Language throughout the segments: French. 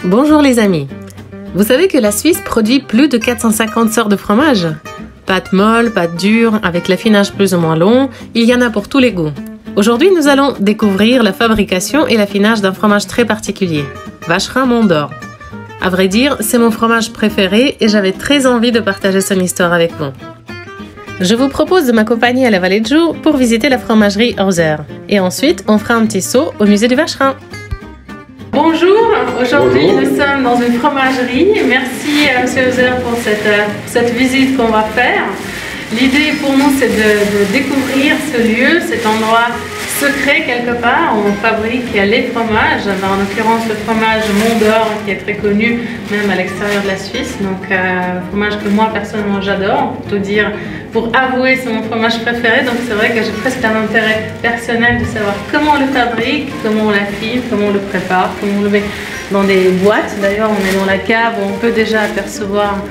Bonjour les amis. Vous savez que la Suisse produit plus de 450 sortes de fromage? Pâte molle, pâte dure, avec l'affinage plus ou moins long, il y en a pour tous les goûts. Aujourd'hui, nous allons découvrir la fabrication et l'affinage d'un fromage très particulier, Vacherin Mont d'Or. À vrai dire, c'est mon fromage préféré et j'avais très envie de partager son histoire avec vous. Je vous propose de m'accompagner à la Vallée de Joux pour visiter la fromagerie Hauser. Et ensuite, on fera un petit saut au musée du Vacherin. Bonjour, aujourd'hui nous sommes dans une fromagerie. Merci à M. Hauser pour cette visite qu'on va faire. L'idée pour nous c'est de découvrir ce lieu, cet endroit secret quelque part où on fabrique les fromages, en l'occurrence le fromage Mont d'Or qui est très connu même à l'extérieur de la Suisse, donc fromage que moi personnellement j'adore, pour tout dire, pour avouer c'est mon fromage préféré, donc c'est vrai que j'ai presque un intérêt personnel de savoir comment on le fabrique, comment on l'affine, comment on le prépare, comment on le met dans des boîtes. D'ailleurs on est dans la cave où on peut déjà apercevoir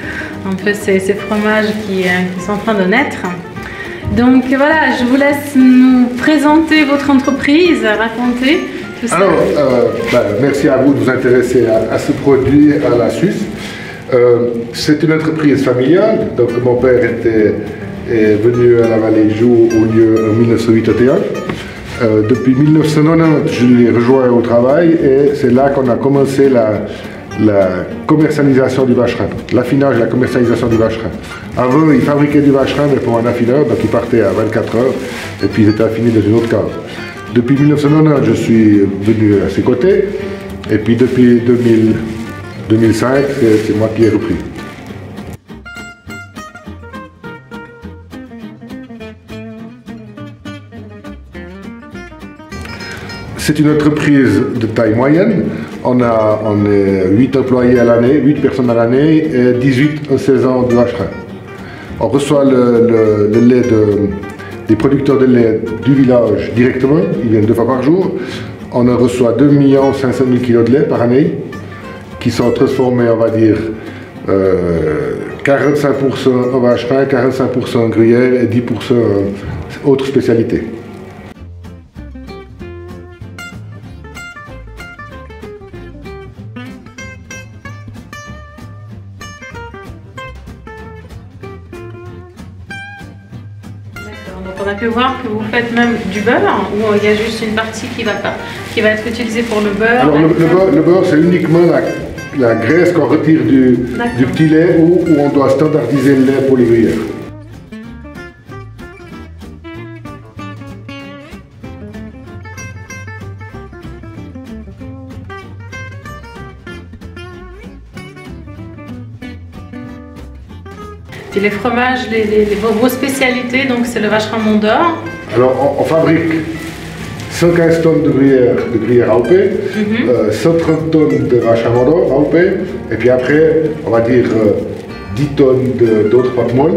un peu ces fromages qui sont en train de naître. Donc voilà, je vous laisse nous présenter votre entreprise, raconter tout ça. Alors, merci à vous de vous intéresser à ce produit, à la Suisse. C'est une entreprise familiale, donc mon père est venu à la Vallée de Joux au lieu en 1981. Depuis 1990, je l'ai rejoint au travail et c'est là qu'on a commencé la commercialisation du vacherin, l'affinage et la commercialisation du vacherin. Avant, ils fabriquaient du vacherin, mais pour un affineur, donc ils partaient à 24 heures et puis ils étaient affinés dans une autre cave. Depuis 1990, je suis venu à ses côtés et puis depuis 2005, c'est moi qui ai repris. C'est une entreprise de taille moyenne. On est 8 employés à l'année, 8 personnes à l'année et 18 en saison de vacherin. On reçoit le lait des producteurs de lait du village directement, ils viennent 2 fois par jour. On en reçoit 2 500 000 kg de lait par année qui sont transformés, on va dire, 45% en vacherin, 45% en gruyère et 10% en autres spécialités. Donc on a pu voir que vous faites même du beurre, ou il y a juste une partie qui va être utilisée pour le beurre. Alors le beurre c'est uniquement la graisse qu'on retire du petit lait où on doit standardiser le lait pour les gruyères. Et les fromages, vos spécialités, donc c'est le Vacherin Mont d'Or. Alors on fabrique 115 tonnes de gruyère AOP, 130 tonnes de Vacherin Mont d'Or AOP, et puis après on va dire 10 tonnes d'autres pâtes molles,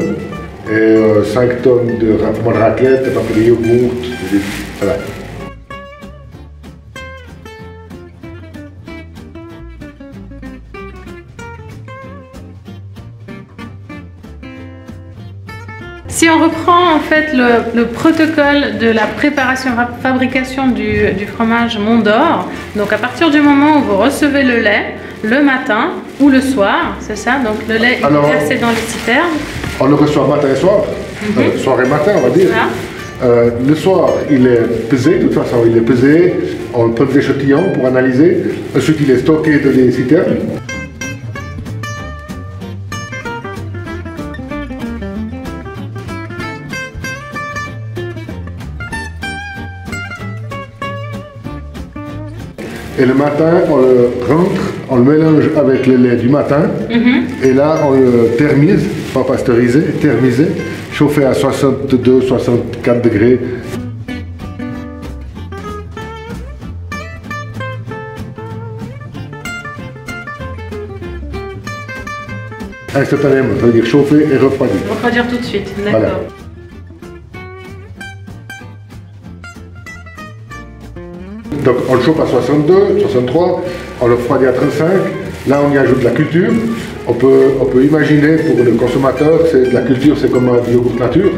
et 5 tonnes de raclette, de yogourt, voilà. Si on reprend en fait le protocole de la préparation fabrication du fromage Mont d'Or, donc à partir du moment où vous recevez le lait, le matin ou le soir, c'est ça, donc le lait est versé dans les citernes. On le reçoit matin et soir, soir et matin on va dire. Voilà. Le soir il est pesé, de toute façon il est pesé, on prend des échantillons pour analyser, ensuite il est stocké dans les citernes. Et le matin, on le rentre, on le mélange avec le lait du matin, et là on le thermise, pas pasteurisé, thermisé, chauffé à 62-64 degrés. Instantanément, ça veut dire chauffer et refroidir. Refroidir tout de suite, d'accord. Voilà. Donc on le chauffe à 62, 63, on le refroidit à 35, là on y ajoute de la culture. On peut imaginer pour le consommateur, la culture c'est comme un yogourt nature.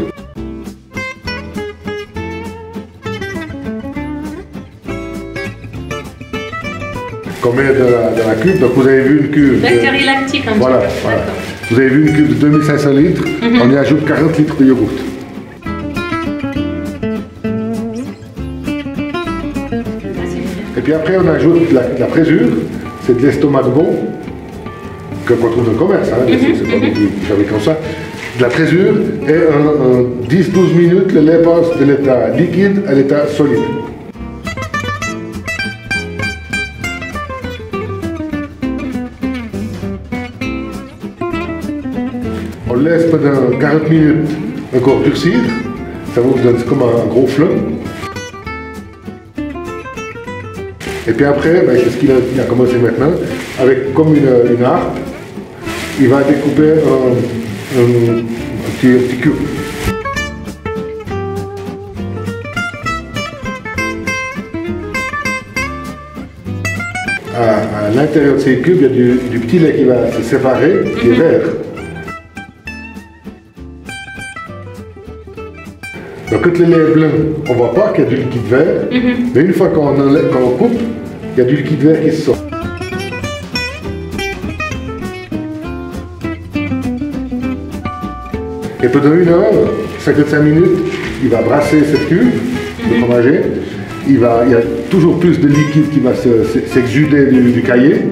qu'on met dans la cuve. Donc vous avez vu une cuve. Bactéries lactiques un petit Voilà, peu. voilà. Vous avez vu une cuve de 2500 litres, on y ajoute 40 litres de yogourt. Et puis après on ajoute la présure, c'est de l'estomac de bon, qu'on trouve dans le commerce, hein, c'est pas nous qui fabriquons ça. De la présure et en 10-12 minutes, le lait passe de l'état liquide à l'état solide. On laisse pendant 40 minutes encore durcir, ça vous donne comme un gros flot. Et puis après, ben, c'est ce qu'il a commencé maintenant, avec comme une harpe, il va découper un petit cube. À l'intérieur de ces cubes, il y a du petit lait qui va se séparer, qui est vert. Donc quand le lait est blanc, on ne voit pas qu'il y a du liquide vert, mais une fois qu'on coupe, il y a du liquide vert qui sort. Et pendant 1 heure, 55 minutes, il va brasser cette cuve de fromager. Il y a toujours plus de liquide qui va s'exuder du cahier.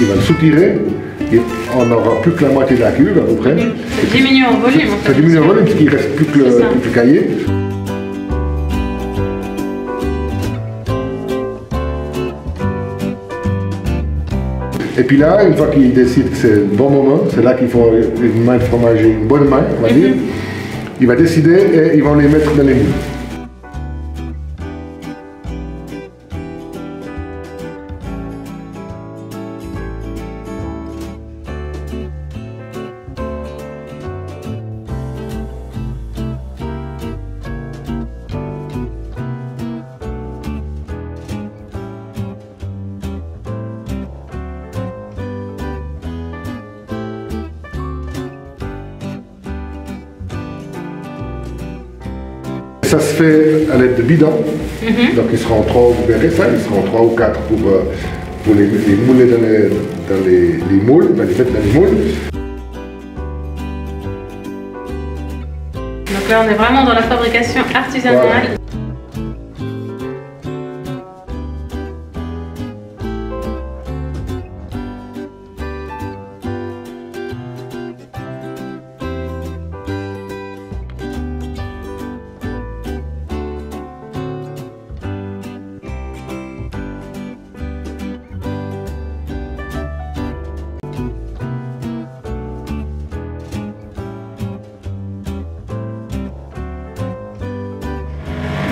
Il va le soutirer et on n'aura plus que la moitié de la cuve à peu près. Ça diminue en volume. Ça diminue en volume parce qu'il ne reste plus que le cahier. Et puis là, une fois qu'il décide que c'est le bon moment, c'est là qu'il faut une main de fromager, une bonne main, on va dire. Il va décider et ils vont les mettre dans les moules. Ça se fait à l'aide de bidons, donc ils seront 3, vous verrez ça, ils seront 3 ou 4 pour les mouler dans les moules, les mettre dans les moules. Donc là on est vraiment dans la fabrication artisanale. Voilà.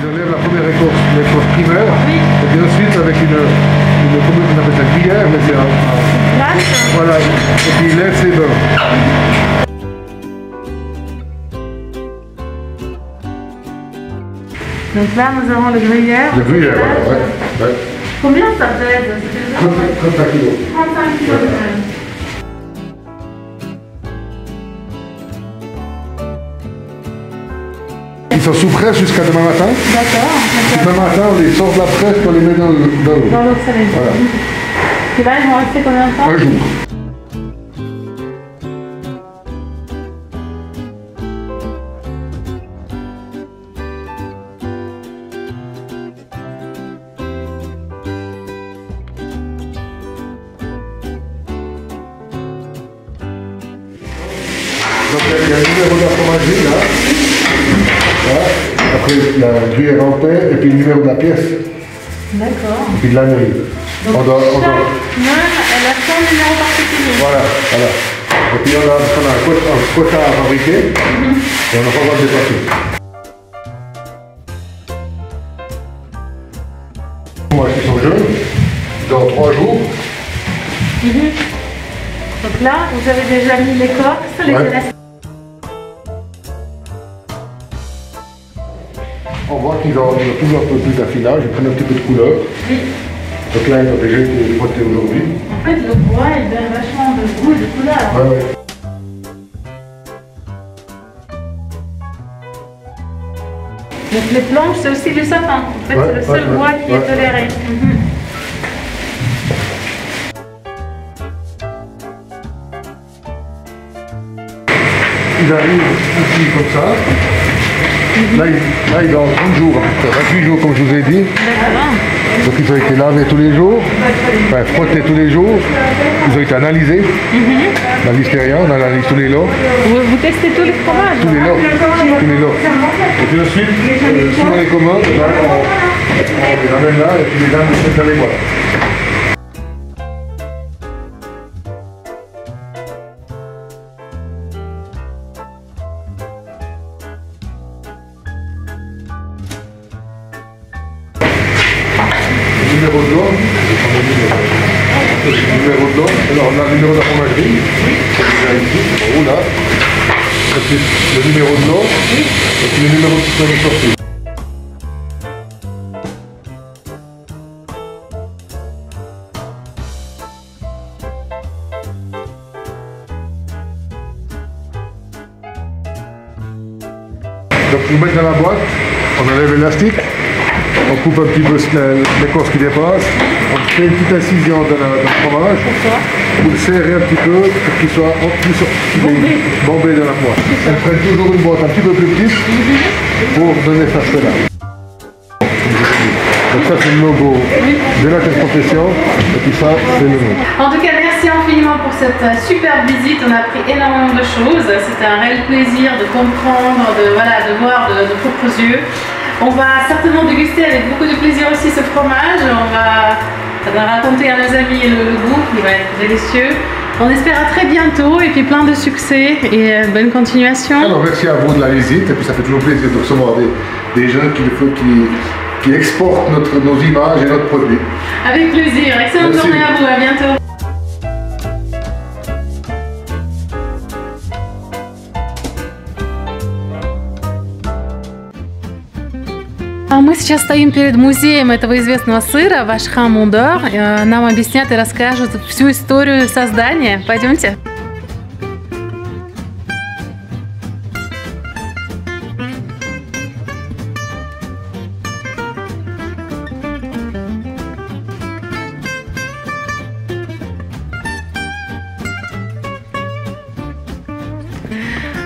Ils enlèvent la première écorce primaire, et puis ensuite avec comment on appelle ça, cuillère, mais c'est un voilà, et puis ils lèvent ses bords. Donc là nous avons le gruyère. Le gruyère, voilà, ouais. Combien ça pèse? 35 kg. 35 kg. Ils sont sous presse jusqu'à demain matin. D'accord. Demain matin, on les sort de la presse pour les mettre dans l'eau. Dans l'eau salée. Voilà. Et là, ils vont rester combien de temps? 1 jour. Donc il y a le numéro de la fromagerie là. Voilà. Après la gruyère en paix et puis le numéro de la pièce. D'accord. Et puis de l'anneau. Donc chaque même, elle a son numéro particulier. Voilà, voilà. Et puis on a un quota à fabriquer et on n'a pas le droit de dépasser. Moi, ils sont jeunes, dans 3 jours. Donc là, vous avez déjà mis l'écorce, les élastiques. On voit qu'ils ont toujours un peu plus d'affinage, ils prennent un petit peu de couleur. Oui. Donc là, ils ont déjà été frottés aujourd'hui. En fait, le bois, il donne vachement de goût et de couleur. Ouais, ouais. Donc les planches, c'est aussi du sapin. En fait, Ouais, c'est le seul ouais, bois qui ouais. est toléré. Il arrive ici comme ça. Là, il est en 30 jours, 28 jours comme je vous ai dit. D'accord. Donc ils ont été lavés tous les jours, enfin frottés tous les jours. Ils ont été analysés. La listeria, on analyse tous les lots. Vous testez tous les fromages? Tous les lots. Tous les lots. Et puis ensuite, suivant les commandes, là, on les amène là et puis les dames les mettent dans les boîtes. Numéro de l'eau, numéro de l'eau, alors on a le numéro de la fromagerie, déjà ici, en haut là, et puis le numéro de l'eau, et puis le numéro de système de sortie. Donc nous mettre dans la boîte, on enlève l'élastique, on coupe un petit peu l'écorce qui dépasse, on fait une petite incision dans le fromage, pour le serrer un petit peu pour qu'il soit bombé dans la boîte. On prend toujours une boîte un petit peu plus petite pour donner ça cela. Donc ça c'est le logo de la profession et puis ça c'est le nom. En tout cas, merci infiniment pour cette superbe visite. On a appris énormément de choses. C'était un réel plaisir de comprendre, de voir de propres yeux. On va certainement déguster avec beaucoup de plaisir aussi ce fromage. On va raconter à nos amis le goût qui va être délicieux. On espère à très bientôt et puis plein de succès et bonne continuation. Alors merci à vous de la visite et puis ça fait toujours plaisir de recevoir des gens qui exportent nos images et notre produit. Avec plaisir. Excellente Merci. journée à vous. À bientôt. А мы сейчас стоим перед музеем этого известного сыра Вашхам Мундор. Нам объяснят и расскажут всю историю создания. Пойдемте.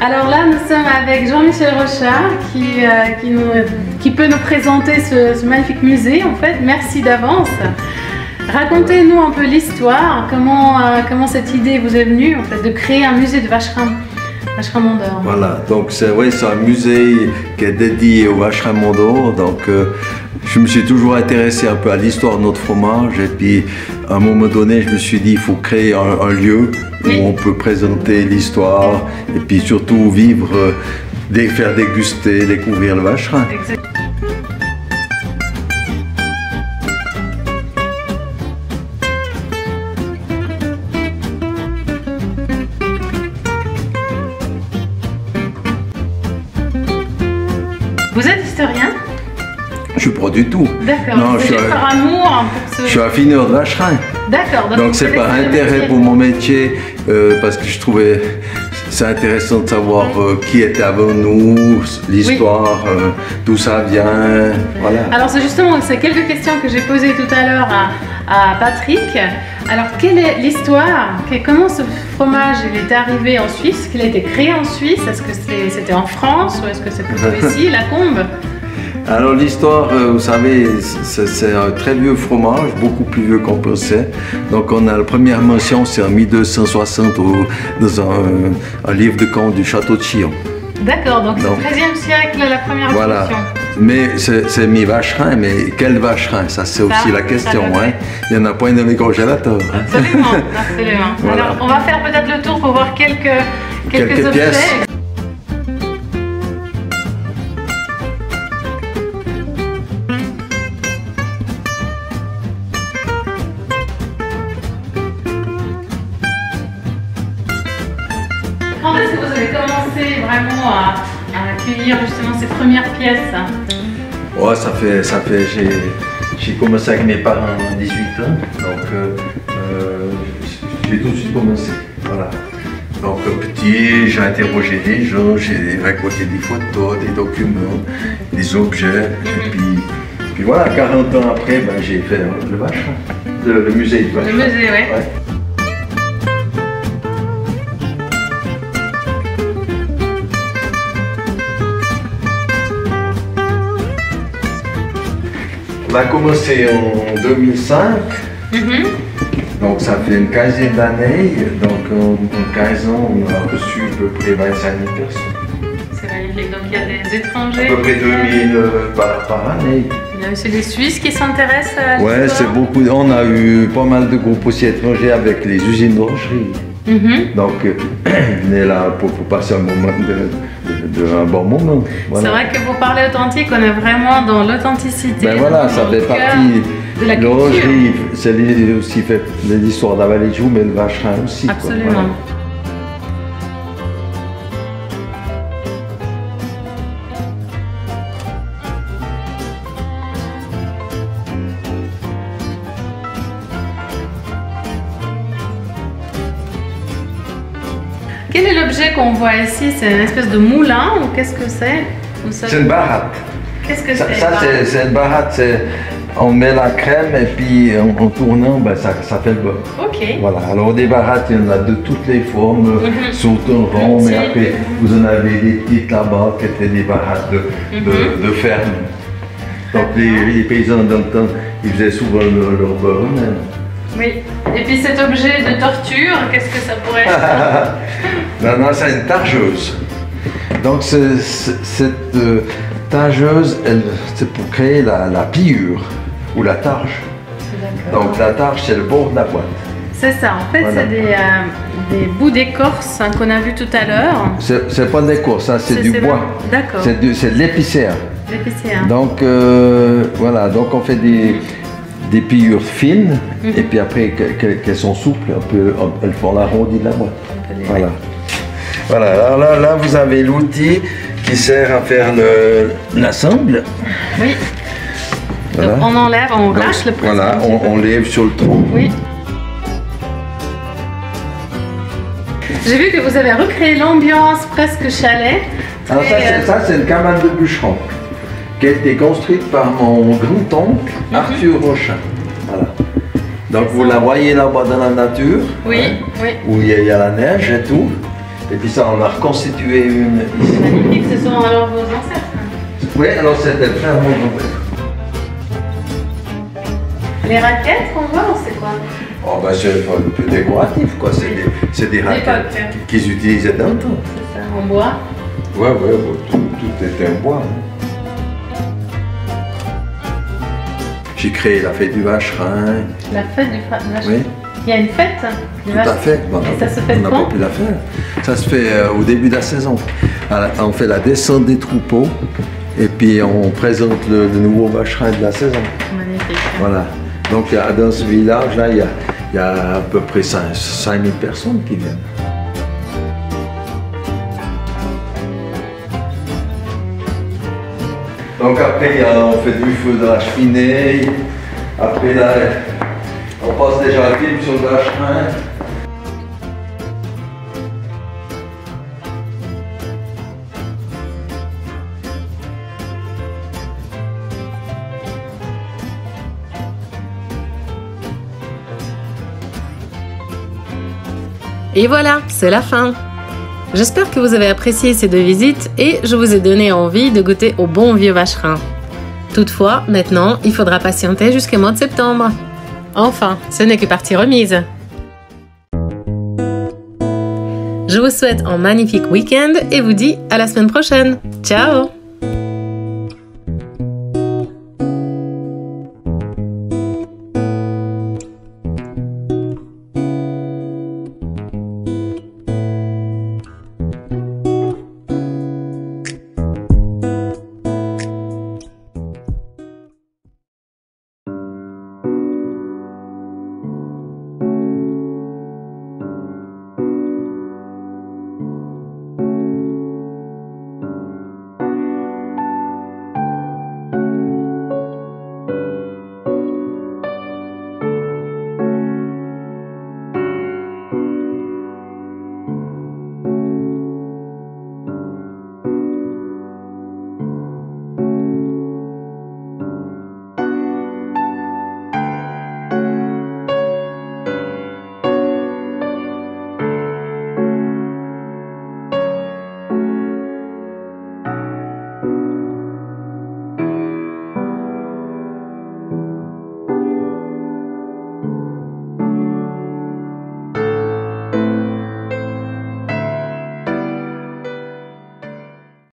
Alors là, nous sommes avec Jean-Michel Rochard qui peut nous présenter ce magnifique musée. En fait, merci d'avance. Racontez-nous un peu l'histoire, comment cette idée vous est venue en fait, de créer un musée de Vacherin Mondor. Voilà, donc c'est un musée qui est dédié au Vacherin Mondor. Donc je me suis toujours intéressé un peu à l'histoire de notre fromage et puis à un moment donné je me suis dit il faut créer un lieu où on peut présenter l'histoire et puis surtout vivre, faire déguster, découvrir le Vacherin. Exactement. Vous êtes historien? Je suis pas du tout. D'accord. Non, C'est juste par amour pour ce... Je suis affineur de Vacherin. D'accord. Donc c'est pas intérêt pour mon métier parce que je trouvais c'est intéressant de savoir qui était avant nous, l'histoire, d'où ça vient, voilà. Alors c'est quelques questions que j'ai posées tout à l'heure à Patrick. Alors quelle est l'histoire? Comment ce fromage il est arrivé en Suisse? Qu'il a été créé en Suisse? Est-ce que c'était en France ou est-ce que c'est plutôt ici, la Combe? Alors l'histoire, vous savez, c'est un très vieux fromage, beaucoup plus vieux qu'on pensait. Donc on a la première mention, c'est en 1260 dans un livre de contes du château de Chillon. D'accord, donc c'est 13e siècle la première voilà. mention. Mais c'est mis Vacherin, mais quel Vacherin? Ça c'est aussi la question. Hein. Il n'y en a pas dans les congélateurs. Hein. Absolument, absolument. Voilà. Alors on va faire peut-être le tour pour voir quelques objets. Pièces. Quand est-ce que vous avez commencé vraiment à accueillir justement ces premières pièces? Ouais, ça fait J'ai commencé avec mes parents à 18 ans, donc j'ai tout de suite commencé. Voilà. Donc petit, j'ai interrogé des gens, j'ai récolté des photos, des documents, des objets, et puis voilà, 40 ans après, ben, j'ai fait le Vacherin, le musée du Vacherin. Le musée, oui. Ouais. On a commencé en 2005, donc ça fait une quinzaine d'années, donc en 15 ans on a reçu à peu près 25 000 personnes. C'est magnifique, donc il y a des étrangers. À peu près 2000 par année. Il y a aussi des Suisses qui s'intéressent à l'histoire. Ouais, c'est beaucoup, on a eu pas mal de groupes aussi étrangers avec les usines d'orangerie. Donc ils venaient là pour passer un moment un bon moment. Voilà. C'est vrai que pour parler authentique, on est vraiment dans l'authenticité. Ben voilà, ça fait partie de la l'orangerie, c'est aussi fait l'histoire de la vallée de Joux, mais le Vacherin aussi. Absolument. Quoi, voilà. Quel est l'objet qu'on voit ici? C'est une espèce de moulin ou qu'est-ce que c'est? C'est une baratte. Qu'est-ce que ça, c'est? C'est une baratte, on met la crème et puis en tournant, ben, ça fait le beurre. Ok. Voilà, alors des barattes, il y en a de toutes les formes, surtout rond, mais après vous en avez des petites là-bas qui étaient des barattes de ferme. Donc les paysans dans le temps, ils faisaient souvent leur beurre eux-mêmes. Oui. Et puis cet objet de torture, qu'est-ce que ça pourrait être? Non, c'est une targeuse. Donc cette targeuse, c'est pour créer la pliure ou la targe. Donc la targe, c'est le bord de la boîte. C'est ça, en fait, voilà. C'est des bouts d'écorce qu'on a vu tout à l'heure. C'est pas de l'écorce, ça c'est du bois. D'accord. C'est de l'épicéa. L'épicéa. Donc voilà, donc on fait des pliures fines et puis après qu'elles sont souples, elles font l'arrondi de la boîte. Voilà. Voilà, alors là vous avez l'outil qui sert à faire l'assemble. Oui. Voilà. Donc on enlève, on lâche le presque. Voilà, on lève sur le tronc. Oui. J'ai vu que vous avez recréé l'ambiance presque chalet. Alors ça c'est une cabane de bûcheron qui a été construite par mon grand-oncle Arthur Rochin. Voilà. Donc vous la voyez là-bas dans la nature, oui, oui. Où il y a la neige et tout. Et puis ça, on a reconstitué une ici. Magnifique, ce sont alors vos ancêtres? Oui, alors c'était le frère de mon grand-père. Les raquettes qu'on voit, c'est quoi? Oh ben c'est un peu décoratif quoi, c'est des raquettes qu'ils utilisaient dans le temps. C'est ça, en bois? Ouais, tout était en bois. J'ai créé la fête du Vacherin. La fête du Vacherin? Oui. Il y a une fête du Tout à fait. Bon, et ça se fait on n'a pas pu la faire. Ça se fait au début de la saison. Alors, on fait la descente des troupeaux et puis on présente le nouveau Vacherin de la saison. Magnifique. Voilà. Donc dans ce village-là, il y a à peu près 5000 personnes qui viennent. Donc après, on fait du feu de la cheminée. Après, là, on passe déjà la film sur le Vacherin. Et voilà, c'est la fin. J'espère que vous avez apprécié ces deux visites et je vous ai donné envie de goûter au bon vieux Vacherin. Toutefois, maintenant, il faudra patienter jusqu'au mois de septembre. Enfin, ce n'est que partie remise. Je vous souhaite un magnifique week-end et vous dis à la semaine prochaine. Ciao!